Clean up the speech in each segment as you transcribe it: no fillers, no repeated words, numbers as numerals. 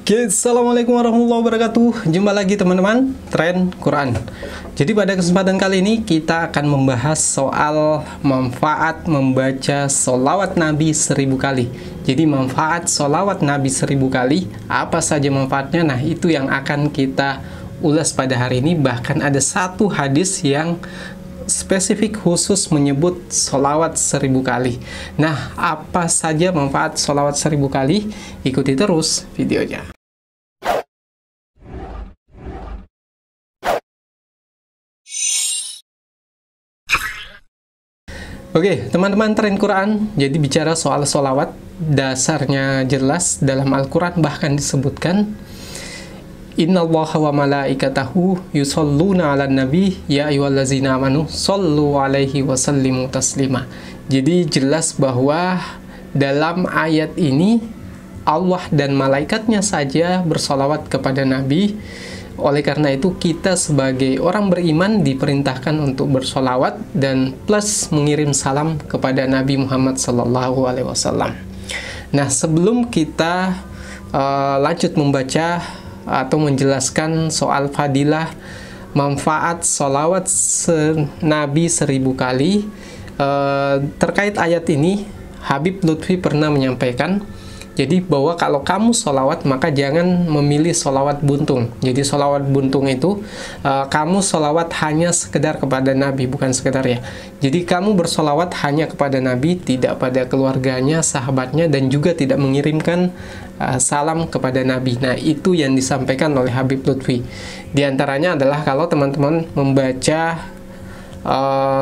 Oke, assalamualaikum warahmatullahi wabarakatuh. Jumpa lagi teman-teman, Tren Quran. Jadi pada kesempatan kali ini kita akan membahas soal manfaat membaca sholawat Nabi 1000 kali. Jadi manfaat sholawat Nabi 1000 kali, apa saja manfaatnya? Nah, itu yang akan kita ulas pada hari ini. Bahkan ada satu hadis yang spesifik khusus menyebut sholawat 1000 kali. Nah, apa saja manfaat sholawat 1000 kali? Ikuti terus videonya. Oke, teman-teman Tren Quran, jadi bicara soal sholawat, dasarnya jelas dalam Al-Quran, bahkan disebutkan Innallaha wa malaikatahu yusholluna ala nabi ya ayyuhallazina amanu shollu alaihi wa sallimu taslima. Jadi jelas bahwa dalam ayat ini Allah dan malaikatnya saja bersolawat kepada Nabi. Oleh karena itu kita sebagai orang beriman diperintahkan untuk bersolawat dan plus mengirim salam kepada Nabi Muhammad SAW. Nah, sebelum kita lanjut membaca atau menjelaskan soal fadilah manfaat sholawat Nabi 1000 kali, terkait ayat ini Habib Lutfi pernah menyampaikan jadi bahwa kalau kamu sholawat maka jangan memilih sholawat buntung. Jadi sholawat buntung itu kamu sholawat hanya sekedar kepada Nabi, bukan sekedar ya. Jadi kamu bersolawat hanya kepada Nabi, tidak pada keluarganya, sahabatnya, dan juga tidak mengirimkan salam kepada Nabi. Nah, itu yang disampaikan oleh Habib Lutfi. Di antaranya adalah kalau teman-teman membaca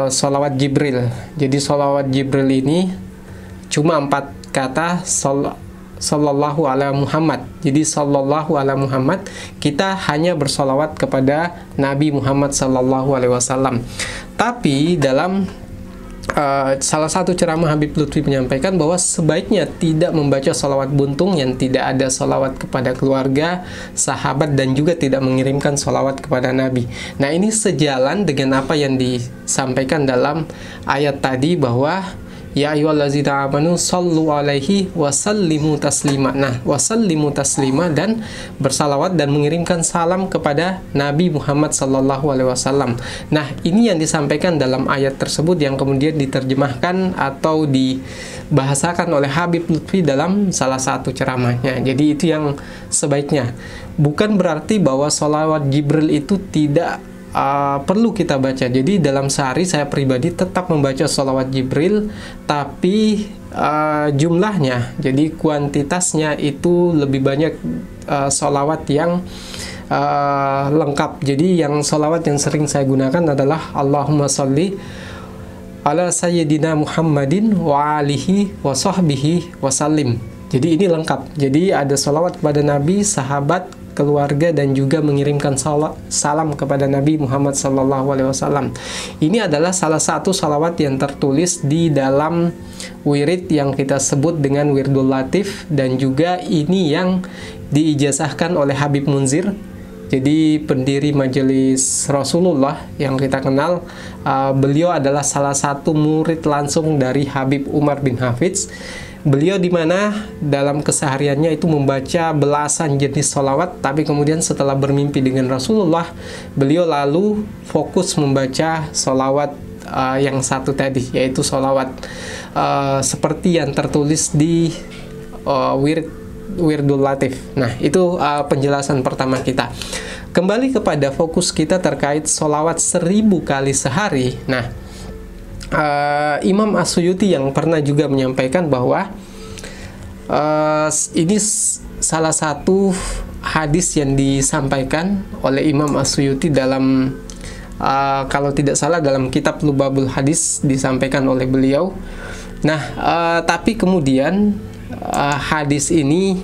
sholawat Jibril. Jadi sholawat Jibril ini cuma 4 kata, Sallallahu ala Muhammad. Jadi Sallallahu ala Muhammad, kita hanya bersolawat kepada Nabi Muhammad Sallallahu alaihi wasallam. Tapi dalam salah satu ceramah Habib Lutfi menyampaikan bahwa sebaiknya tidak membaca solawat buntung yang tidak ada solawat kepada keluarga, sahabat, dan juga tidak mengirimkan solawat kepada Nabi. Nah, ini sejalan dengan apa yang disampaikan dalam ayat tadi bahwa ya ayyuhallazina amanu shollu alaihi wasallimu taslima. Nah, wasallimu taslima dan bersalawat dan mengirimkan salam kepada Nabi Muhammad sallallahu alaihi wasallam. Nah, ini yang disampaikan dalam ayat tersebut yang kemudian diterjemahkan atau dibahasakan oleh Habib Lutfi dalam salah satu ceramahnya. Jadi itu yang sebaiknya. Bukan berarti bahwa sholawat Jibril itu tidak perlu kita baca. Jadi dalam sehari saya pribadi tetap membaca sholawat Jibril, tapi jumlahnya, jadi kuantitasnya itu lebih banyak sholawat yang lengkap. Jadi yang sholawat yang sering saya gunakan adalah Allahumma sholli ala sayyidina Muhammadin wa alihi wa sahbihi wa sallim. Jadi ini lengkap. Jadi ada sholawat kepada Nabi, sahabat, keluarga, dan juga mengirimkan salam kepada Nabi Muhammad SAW. Ini adalah salah satu salawat yang tertulis di dalam wirid yang kita sebut dengan Wirdul Latif, dan juga ini yang diijazahkan oleh Habib Munzir. Jadi pendiri Majelis Rasulullah yang kita kenal, beliau adalah salah satu murid langsung dari Habib Umar bin Hafiz. Beliau dimana dalam kesehariannya itu membaca belasan jenis sholawat, tapi kemudian setelah bermimpi dengan Rasulullah, beliau lalu fokus membaca sholawat yang satu tadi, yaitu sholawat seperti yang tertulis di Wirdul Latif. Nah, itu penjelasan pertama kita. Kembali kepada fokus kita terkait sholawat 1000 kali sehari. Nah, Imam As-Suyuti yang pernah juga menyampaikan bahwa ini salah satu hadis yang disampaikan oleh Imam As-Suyuti dalam kalau tidak salah dalam kitab Lubabul Hadis disampaikan oleh beliau. Nah, tapi kemudian hadis ini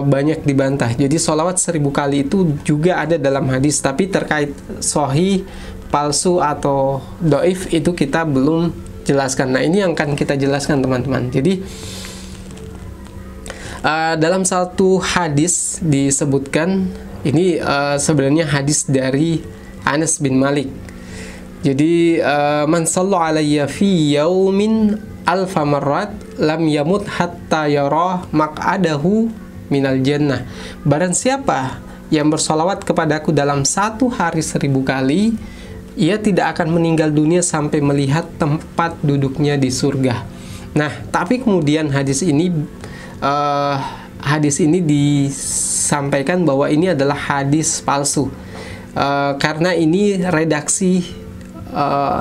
banyak dibantah. Jadi sholawat 1000 kali itu juga ada dalam hadis, tapi terkait sahih, palsu atau doif itu kita belum jelaskan. Nah, ini yang akan kita jelaskan teman-teman. Jadi dalam satu hadis disebutkan, ini sebenarnya hadis dari Anas bin Malik. Jadi man shalla alayya fi yaumin alfa marrat lam yamut hatta yara maq'adahu minal jannah. Barang siapa yang bersolawat kepadaku dalam satu hari 1000 kali, ia tidak akan meninggal dunia sampai melihat tempat duduknya di surga. Nah, tapi kemudian hadis ini disampaikan bahwa ini adalah hadis palsu, karena ini redaksi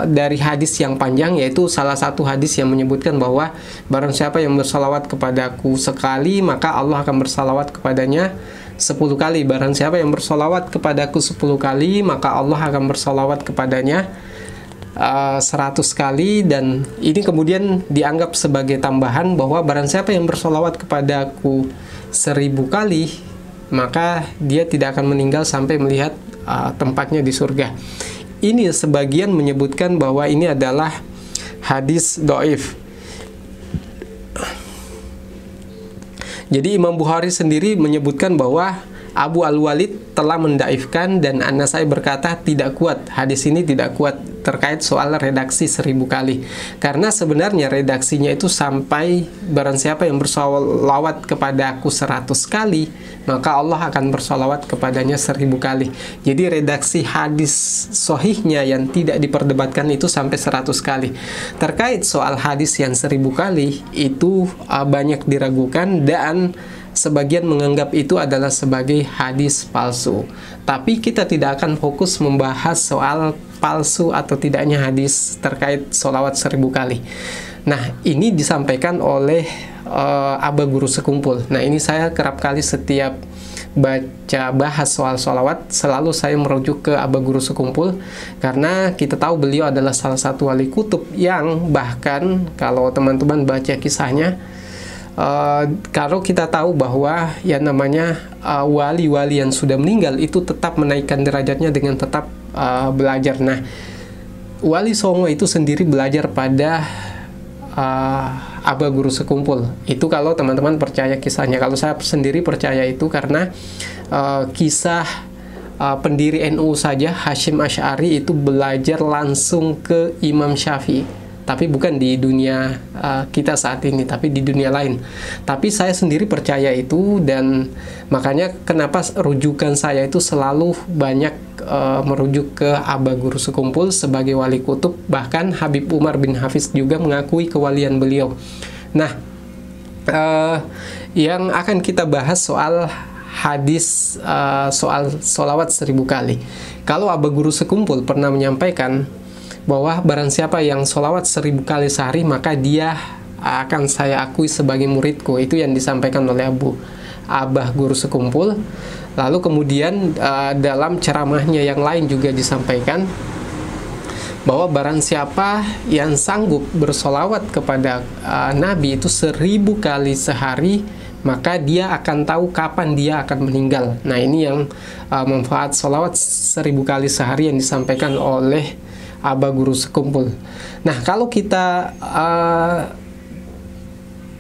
dari hadis yang panjang, yaitu salah satu hadis yang menyebutkan bahwa barang siapa yang bersalawat kepadaku sekali, maka Allah akan bersalawat kepadanya 10 kali. Barang siapa yang bersalawat kepadaku 10 kali, maka Allah akan bersalawat kepadanya 100 kali. Dan ini kemudian dianggap sebagai tambahan bahwa barang siapa yang bersalawat kepadaku 1000 kali, maka dia tidak akan meninggal sampai melihat tempatnya di surga. Ini sebagian menyebutkan bahwa ini adalah hadis dhaif. Jadi Imam Bukhari sendiri menyebutkan bahwa Abu Al-Walid telah mendaifkan, dan An-Nasai berkata tidak kuat, hadis ini tidak kuat terkait soal redaksi 1000 kali. Karena sebenarnya redaksinya itu sampai barang siapa yang bersolawat kepada aku 100 kali, maka Allah akan bersolawat kepadanya 1000 kali. Jadi redaksi hadis sahihnya yang tidak diperdebatkan itu sampai 100 kali. Terkait soal hadis yang 1000 kali itu banyak diragukan, dan sebagian menganggap itu adalah sebagai hadis palsu. Tapi kita tidak akan fokus membahas soal palsu atau tidaknya hadis terkait sholawat 1000 kali. Nah, ini disampaikan oleh Aba Guru Sekumpul. Nah, ini saya kerap kali setiap bahas soal sholawat, selalu saya merujuk ke Aba Guru Sekumpul, karena kita tahu beliau adalah salah satu wali kutub yang bahkan kalau teman-teman baca kisahnya, kalau kita tahu bahwa yang namanya wali-wali yang sudah meninggal itu tetap menaikkan derajatnya dengan tetap belajar. Nah, Wali Songo itu sendiri belajar pada Aba Guru Sekumpul. Itu kalau teman-teman percaya kisahnya. Kalau saya sendiri percaya itu karena kisah pendiri NU saja, Hasyim Asy'ari, itu belajar langsung ke Imam Syafi'i. Tapi bukan di dunia kita saat ini, tapi di dunia lain. Tapi saya sendiri percaya itu, dan makanya kenapa rujukan saya itu selalu banyak merujuk ke Aba Guru Sekumpul sebagai wali kutub. Bahkan Habib Umar bin Hafiz juga mengakui kewalian beliau. Nah, yang akan kita bahas soal hadis soal sholawat 1000 kali. Kalau Aba Guru Sekumpul pernah menyampaikan bahwa barang siapa yang sholawat 1000 kali sehari, maka dia akan saya akui sebagai muridku. Itu yang disampaikan oleh Abah Guru Sekumpul. Lalu kemudian dalam ceramahnya yang lain juga disampaikan bahwa barang siapa yang sanggup bersolawat kepada Nabi itu 1000 kali sehari, maka dia akan tahu kapan dia akan meninggal. Nah, ini yang manfaat sholawat 1000 kali sehari yang disampaikan oleh Aba Guru Sekumpul. Nah, kalau kita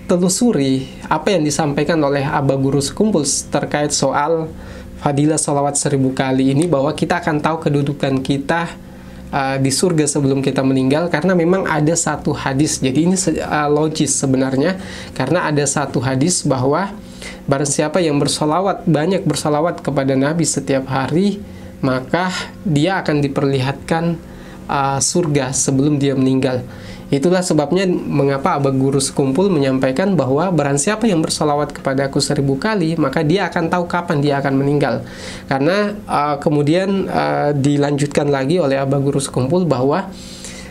telusuri apa yang disampaikan oleh Aba Guru Sekumpul terkait soal fadilah sholawat 1000 kali ini, bahwa kita akan tahu kedudukan kita di surga sebelum kita meninggal, karena memang ada satu hadis. Jadi ini logis sebenarnya, karena ada satu hadis bahwa barang siapa yang banyak bersolawat kepada Nabi setiap hari, maka dia akan diperlihatkan surga sebelum dia meninggal. Itulah sebabnya mengapa Aba Guru Sekumpul menyampaikan bahwa barang siapa yang bersolawat kepada aku 1000 kali, maka dia akan tahu kapan dia akan meninggal. Karena kemudian dilanjutkan lagi oleh Aba Guru Sekumpul bahwa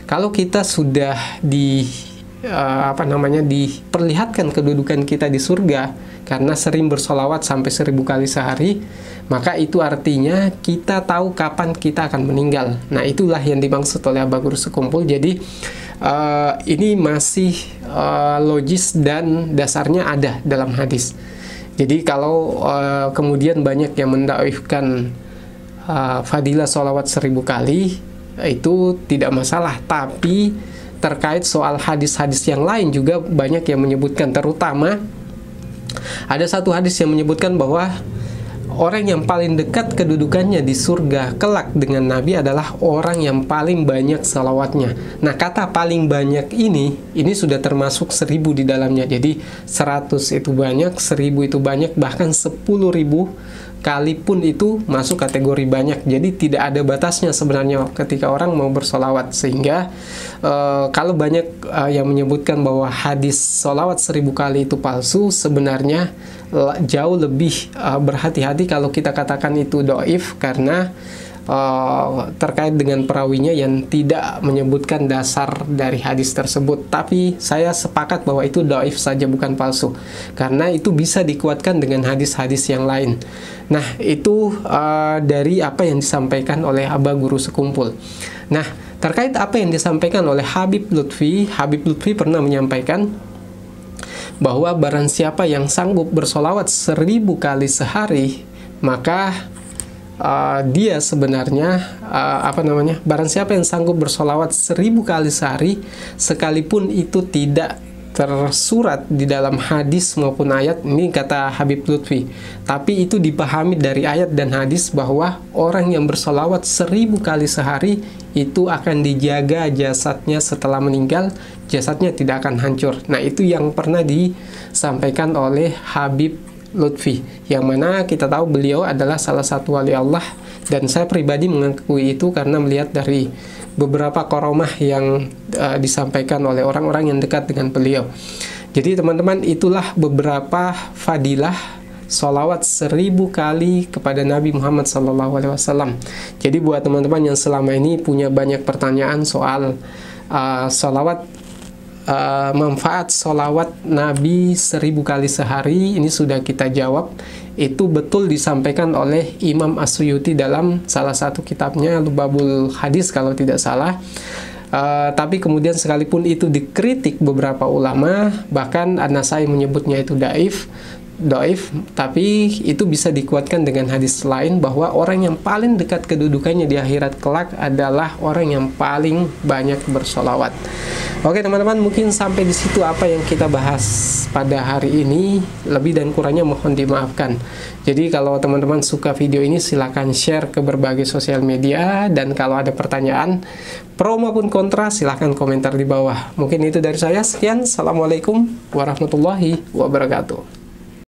kalau kita sudah diperlihatkan kedudukan kita di surga karena sering bersolawat sampai 1000 kali sehari, maka itu artinya kita tahu kapan kita akan meninggal. Nah, itulah yang dimaksud oleh Aba Guru Sekumpul. Jadi ini masih logis dan dasarnya ada dalam hadis. Jadi kalau kemudian banyak yang mendaifkan fadilah sholawat 1000 kali, itu tidak masalah. Tapi terkait soal hadis-hadis yang lain juga banyak yang menyebutkan, terutama ada satu hadis yang menyebutkan bahwa orang yang paling dekat kedudukannya di surga kelak dengan Nabi adalah orang yang paling banyak salawatnya. Nah, kata paling banyak ini sudah termasuk 1000 di dalamnya. Jadi 100 itu banyak, 1000 itu banyak, bahkan 10.000 kali pun itu masuk kategori banyak. Jadi tidak ada batasnya sebenarnya ketika orang mau bersolawat. Sehingga kalau banyak yang menyebutkan bahwa hadis solawat 1000 kali itu palsu, sebenarnya jauh lebih berhati-hati kalau kita katakan itu doif, karena terkait dengan perawinya yang tidak menyebutkan dasar dari hadis tersebut. Tapi saya sepakat bahwa itu doif saja, bukan palsu, karena itu bisa dikuatkan dengan hadis-hadis yang lain. Nah, itu dari apa yang disampaikan oleh Aba Guru Sekumpul. Nah, terkait apa yang disampaikan oleh Habib Lutfi pernah menyampaikan bahwa barang siapa yang sanggup bersolawat 1000 kali sehari, maka dia sebenarnya barang siapa yang sanggup bersolawat 1000 kali sehari, sekalipun itu tidak tersurat di dalam hadis maupun ayat, ini kata Habib Lutfi, tapi itu dipahami dari ayat dan hadis bahwa orang yang bersolawat 1000 kali sehari itu akan dijaga jasadnya setelah meninggal, jasadnya tidak akan hancur. Nah, itu yang pernah disampaikan oleh Habib Lutfi, yang mana kita tahu beliau adalah salah satu wali Allah, dan saya pribadi mengakui itu karena melihat dari beberapa karomah yang disampaikan oleh orang-orang yang dekat dengan beliau. Jadi teman-teman, itulah beberapa fadilah solawat 1000 kali kepada Nabi Muhammad SAW. Jadi buat teman-teman yang selama ini punya banyak pertanyaan soal solawat, manfaat solawat Nabi 1000 kali sehari, ini sudah kita jawab. Itu betul disampaikan oleh Imam As-Suyuti dalam salah satu kitabnya Lubabul Hadis kalau tidak salah. Tapi kemudian sekalipun itu dikritik beberapa ulama, bahkan An-Nasai menyebutnya itu doif, tapi itu bisa dikuatkan dengan hadis lain bahwa orang yang paling dekat kedudukannya di akhirat kelak adalah orang yang paling banyak bersolawat. Oke teman-teman, mungkin sampai di situ apa yang kita bahas pada hari ini. Lebih dan kurangnya mohon dimaafkan. Jadi kalau teman-teman suka video ini, silahkan share ke berbagai sosial media, dan kalau ada pertanyaan pro maupun kontra, silahkan komentar di bawah. Mungkin itu dari saya. Sekian, assalamualaikum warahmatullahi wabarakatuh.